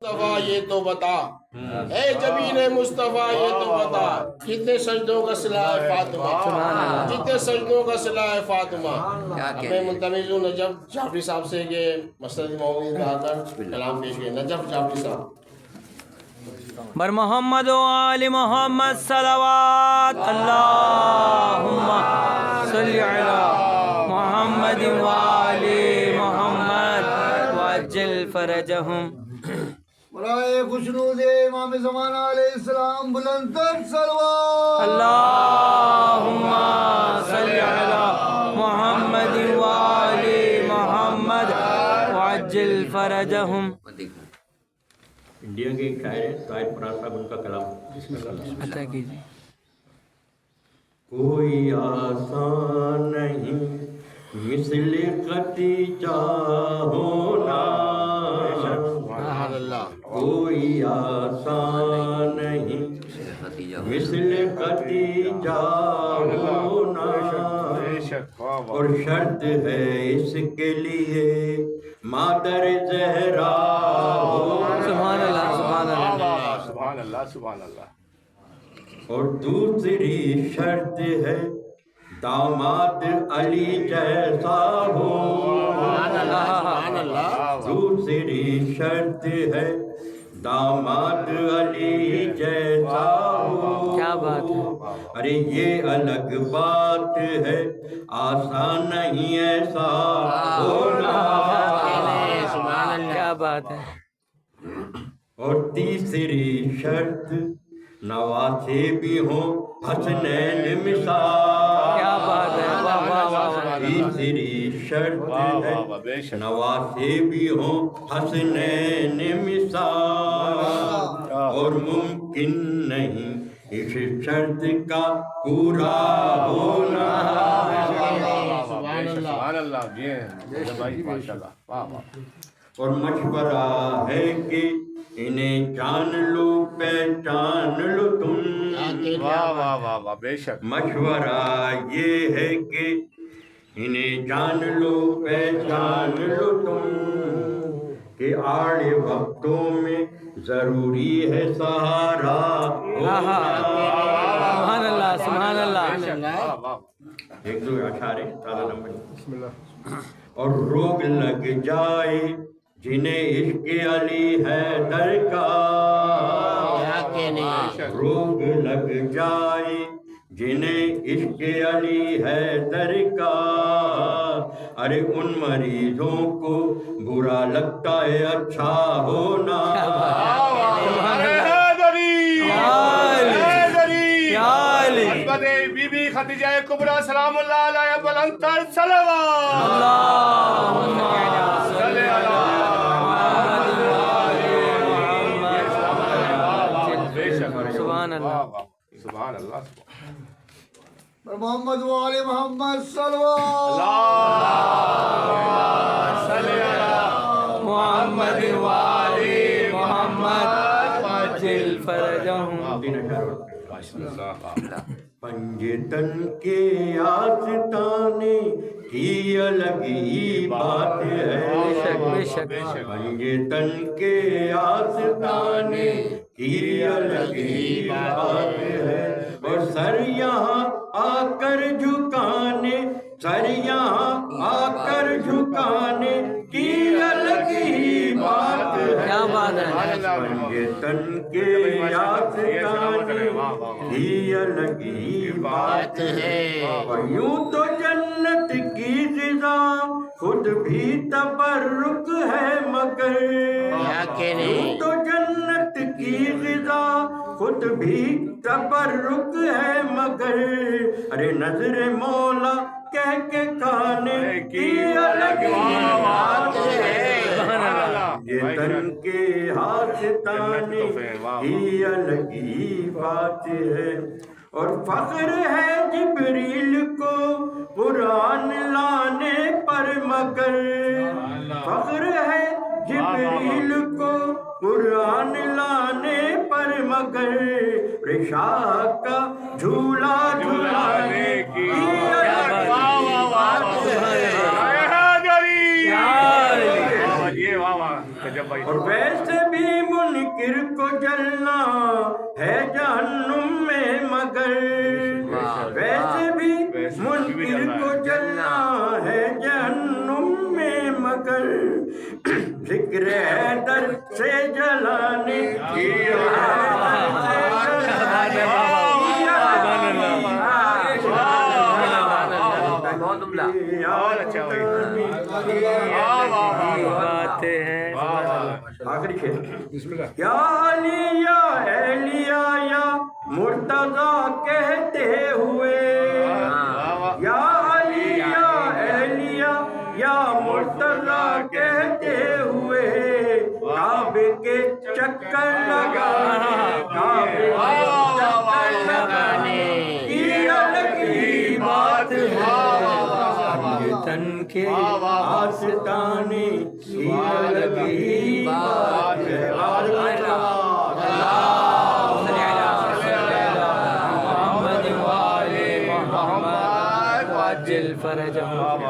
مصطفیٰ یہ تو بتا، اے جبین مصطفیٰ یہ تو بتا، کتنے سجدوں کا صلہ ہے فاطمہ، کتنے سجدوں کا صلہ ہے فاطمہ۔ اب میں منتظر ہوں نجف جعفری صاحب سے کہ مسجد مومنین میں آ کر کلام پیش کریں۔ نجف جعفری صاحب۔ بر محمد و آل محمد صلوات، اللہم صلی علی محمد و آل محمد وعجل فرجہم۔ برائے خوشنود امام زمانہ علیہ السلام بلند تر صلوات، اللہم صلی علی محمد و آل محمد وعجل فرجہم۔ انڈیا کے ایک شاعر ہیں طاہر پرار صاحب، ان کا کلام عطا کیجیے۔ کوئی آسان نہیں مثل خدیجہ ہونا، کوئی آسان نہیں مثل خدیجہ ہونا، اور شرط ہے اس کے لیے مادر زہرا ہونا، سبحان اللہ سبحان اللہ سبحان اللہ سبحان اللہ۔ اور دوسری شرط ہے داماد علی جیسا ہو، دوسری شرط ہے داماد علی جیسا ہو۔ کیا بات ہے، ارے یہ الگ بات ہے، آسان نہیں ایسا ہونا، کیا بات ہے۔ اور تیسری شرط نواسے بھی ہوں حسنین مثال، کیا بات ہے، واہ واہ واہ۔ تیسری شرط ہے نواسے بھی ہوں حسنین مثال، اور ممکن نہیں اس شرط کا پورا ہونا، سبحان اللہ جی بھائی ماشاء اللہ واہ واہ۔ اور مشورہ ہے کہ انہیں جان لو پہچان لو تم، واہ واہ واہ واہ بے شک۔ مشورہ یہ ہے کہ انہیں جان لو پہچان لو تم، کہ آڑے وقتوں میں ضروری ہے سہارا ہونا۔ سبحان اللہ سبحان اللہ۔ ایک دو اشعار تازہ نمبر۔ اور روگ لگ جائے جنہیں عشق علی حیدر کا، روگ لگ جائے جنہیں عشق علی حیدر کا، ارے ان مریضوں کو برا لگتا ہے اچھا ہونا، بی بی خدیجہ کبریٰ سلام اللہ علیہ بلند تر صلوات، اللہم صلی علی سبحان اللہ سبحان اللہ۔ محمد و آل محمد صلوات، صلی علی محمد و آل محمد وعجل فرجہم۔ پنجتن کے آستانے کی الگ ہی بات ہے، بے شک پنجتن کے آستانے کی الگ ہی بات ہے، اور سر یہاں آ کر جھکانے، سر یہاں آ کر جھکانے کی الگ ہی بات ہے، کیا بات ہے۔ پنجتن کے آستانے کی الگ ہی بات ہے، اور یوں تو جنت کی غذا خود بھی تبرک ہے مگر، یوں تو جنت کی غذا خود بھی تبرک ہے مگر، ارے نظر مولا کہہ کے کھانے کی الگ ہی بات ہے، یہ تن کے آستانے کی الگ ہی بات ہے، اور فخر ہے جبریل کو قرآن لانے پر مگر، فخر ہے جبریل کو قرآن لانے پر مگر، رشا کا جھولا جھلانے کی الگ ہی بات ہے، اور ویسے بھی منکر کو جلنا ہے جہنم میں مگر ویسے بھی منکر کو جلنا ہے جہنم میں مگر ذکر حیدر سے جلانے کی آخری کھیل یا علی یا اہلیہ یا مرتضیٰ کہتے ہوئے یا علی یا اہلیہ یا مرتضیٰ کہتے ہوئے کعبے کے چکر لگانے کعبے کے چکر لگانے کی الگ ہی بات ہے تن کے آستانے کی الگ ہی بات ہے محمد وآل محمد وعجل فرجهم